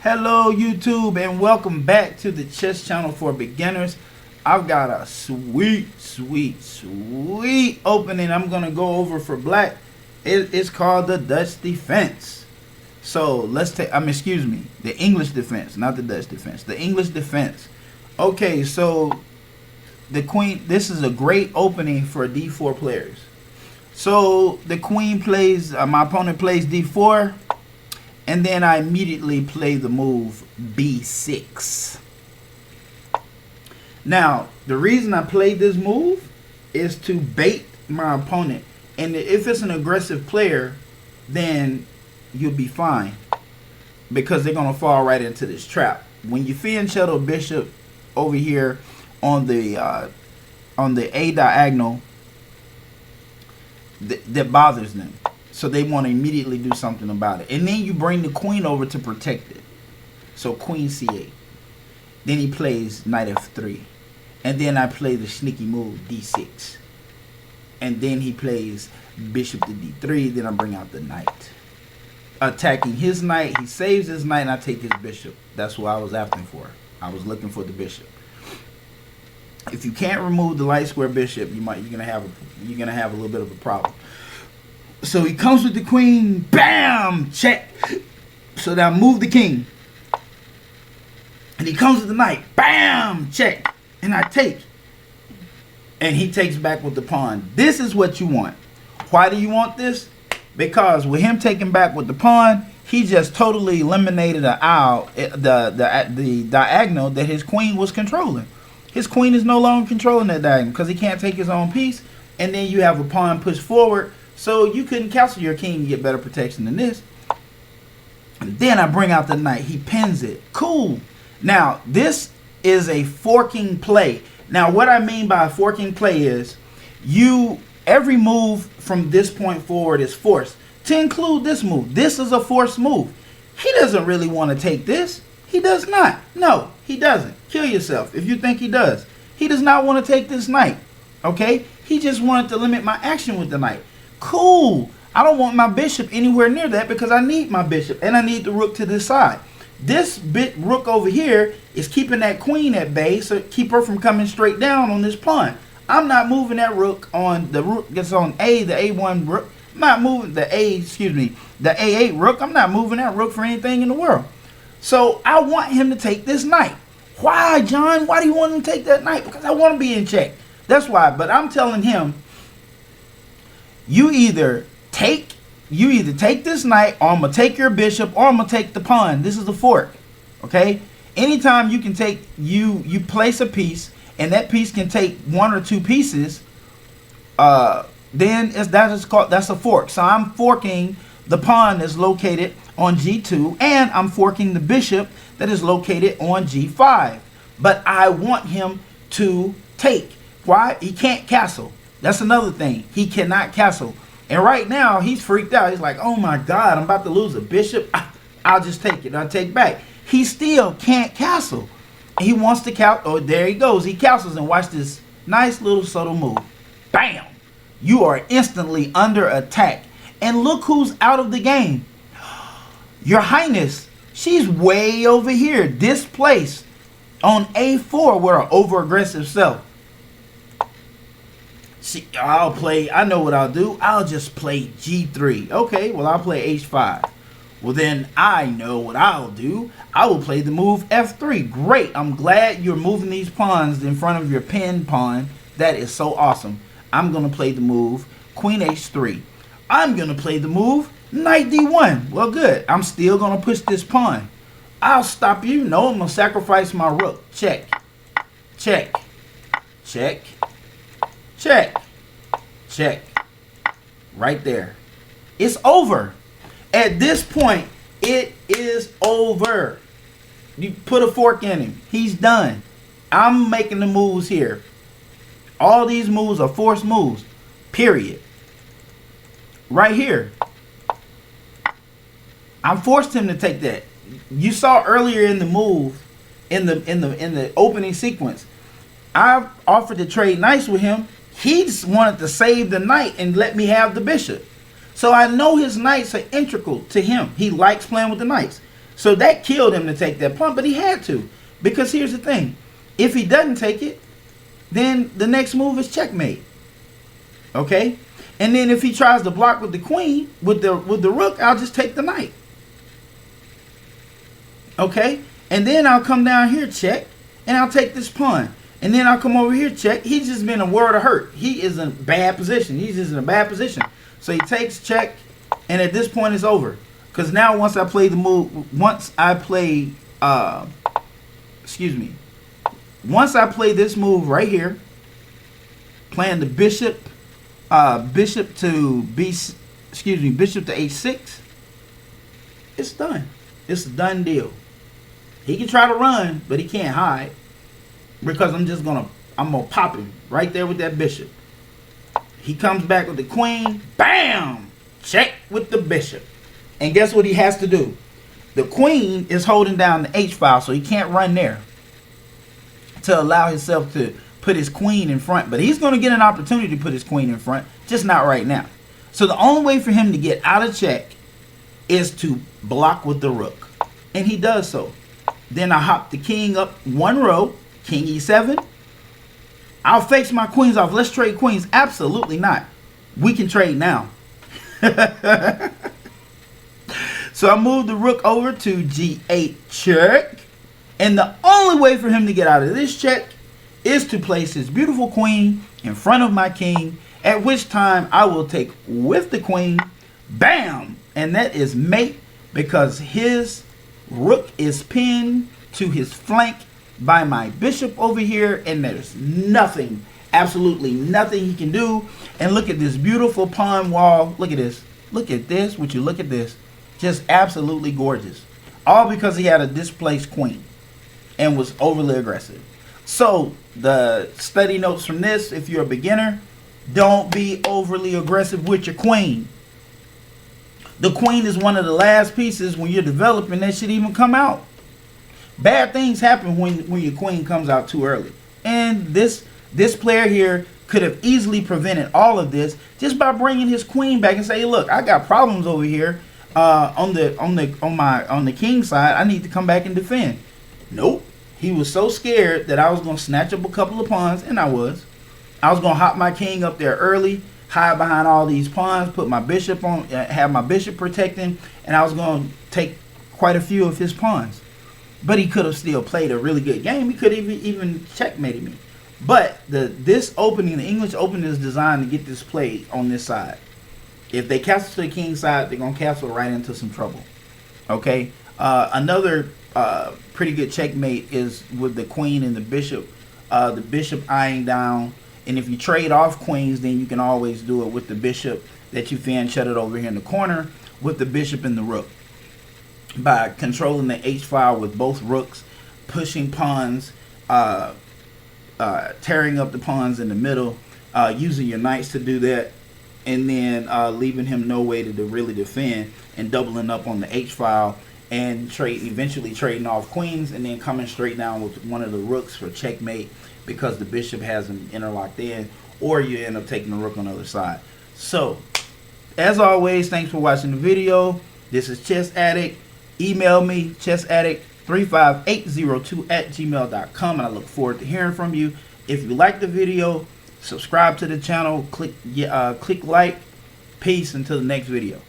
Hello YouTube and welcome back to the chess channel for beginners. I've got a sweet opening I'm gonna go over for black. It's called the Dutch defense. So let's take excuse me, the English defense, not the Dutch defense, the English defense. Okay, so the queen, this is a great opening for d4 players. So the queen plays, my opponent plays d4, and then I immediately play the move b6. Now, the reason I played this move is to bait my opponent. And if it's an aggressive player, then you'll be fine, because they're going to fall right into this trap. When you fianchetto bishop over here on the A diagonal, that bothers them. So they want to immediately do something about it. And then you bring the queen over to protect it. So queen c8. Then he plays knight f3. And then I play the sneaky move d6. And then he plays bishop to d3. Then I bring out the knight, attacking his knight. He saves his knight and I take his bishop. That's what I was after for. I was looking for the bishop. If you can't remove the light square bishop, you're gonna have a little bit of a problem. So he comes with the queen, bam, check. So now move the king. And he comes with the knight, bam, check. And I take. And he takes back with the pawn. This is what you want. Why do you want this? Because with him taking back with the pawn, he just totally eliminated the diagonal that his queen was controlling. His queen is no longer controlling that diagonal because he can't take his own piece. And then you have a pawn pushed forward. So you couldn't castle your king to get better protection than this. And then I bring out the knight. He pins it. Cool. Now, this is a forking play. Now, what I mean by a forking play is every move from this point forward is forced, to include this move. This is a forced move. He doesn't really want to take this. He does not. No, he doesn't. Kill yourself if you think he does. He does not want to take this knight. Okay? He just wanted to limit my action with the knight. Cool. I don't want my bishop anywhere near that because I need my bishop and I need the rook to this side. This rook over here is keeping that queen at bay, so keep her from coming straight down on this pawn. I'm not moving that rook on the rook that's on A, the A1 rook. I'm not moving the A8 rook. I'm not moving that rook for anything in the world. So I want him to take this knight. Why, John? Why do you want him to take that knight? Because I want to be in check. That's why. But I'm telling him, you either take this knight, or I'm gonna take your bishop, or I'm gonna take the pawn. This is a fork. Okay? Anytime you can take, you place a piece, and that piece can take one or two pieces, then that's a fork. So I'm forking the pawn that's located on G2, and I'm forking the bishop that is located on G5. But I want him to take. Why? He can't castle. That's another thing. He cannot castle. And right now, he's freaked out. He's like, oh my God, I'm about to lose a bishop. I'll just take it. I'll take back. He still can't castle. He wants to castle. Oh, there he goes. He castles, and watch this nice little subtle move. Bam! You are instantly under attack. And look who's out of the game. Your Highness. She's way over here, displaced on A4 with her over-aggressive self. See, I know what I'll do. I'll just play G3. Okay, well, I'll play H5. Well, then I know what I'll do. I will play the move F3. Great. I'm glad you're moving these pawns in front of your pinned pawn. That is so awesome. I'm going to play the move Queen H3. I'm going to play the move Knight D1. Well, good. I'm still going to push this pawn. I'll stop you. No, I'm going to sacrifice my rook. Check. Check. Check. Check. Check. Right there. It's over. At this point, it is over. You put a fork in him. He's done. I'm making the moves here. All these moves are forced moves. Period. Right here. I forced him to take that. You saw earlier in the move, in the opening sequence, I offered to trade knights with him. He just wanted to save the knight and let me have the bishop. So I know his knights are integral to him. He likes playing with the knights. So that killed him to take that pawn, but he had to. Because here's the thing. If he doesn't take it, then the next move is checkmate. Okay? And then if he tries to block with the queen, with the rook, I'll just take the knight. Okay? And then I'll come down here, check, and I'll take this pawn. And then I'll come over here, check. He's just been a world of hurt. He is in a bad position. He's just in a bad position. So he takes check, and at this point it's over. Because now once I play the move, once I play this move right here, playing the bishop to h6, it's done. It's a done deal. He can try to run, but he can't hide, because I'm gonna pop him right there with that bishop. He comes back with the queen, bam, check with the bishop. And guess what he has to do? The queen is holding down the H file, so he can't run there to allow himself to put his queen in front. But he's going to get an opportunity to put his queen in front, just not right now. So the only way for him to get out of check is to block with the rook. And he does so. Then I hop the king up one row, king e7. I'll face my queens off. Let's trade queens. Absolutely not. We can trade now. So I moved the rook over to g8 check. And the only way for him to get out of this check is to place his beautiful queen in front of my king, at which time I will take with the queen, bam, and that is mate, because his rook is pinned to his flank by my bishop over here, and there's nothing, absolutely nothing he can do. And look at this beautiful pawn wall. Look at this. Look at this. Would you look at this? Just absolutely gorgeous. All because he had a displaced queen and was overly aggressive. So the study notes from this, if you're a beginner, don't be overly aggressive with your queen. The queen is one of the last pieces when you're developing that should even come out. Bad things happen when your queen comes out too early. And this player here could have easily prevented all of this just by bringing his queen back and say, look, I got problems over here on the king side. I need to come back and defend. Nope. He was so scared that I was going to snatch up a couple of pawns, and I was going to hop my king up there early, hide behind all these pawns, put my bishop on, have my bishop protecting, and I was going to take quite a few of his pawns. But he could have still played a really good game. He could have even checkmated me. But this opening, the English Open, is designed to get this played on this side. If they castle to the king side, they're going to castle right into some trouble. Okay? Another pretty good checkmate is with the queen and the bishop. The bishop eyeing down. And if you trade off queens, then you can always do it with the bishop that you fan shuttered over here in the corner with the bishop and the rook. By controlling the H-file with both rooks, pushing pawns, tearing up the pawns in the middle, using your knights to do that, and then leaving him no way to really defend, and doubling up on the H-file, and eventually trading off queens, and then coming straight down with one of the rooks for checkmate because the bishop has him interlocked in, or you end up taking the rook on the other side. So, as always, thanks for watching the video. This is Chess Addict. Email me, chessaddict35802@gmail.com, and I look forward to hearing from you. If you like the video, subscribe to the channel, click like. Peace until the next video.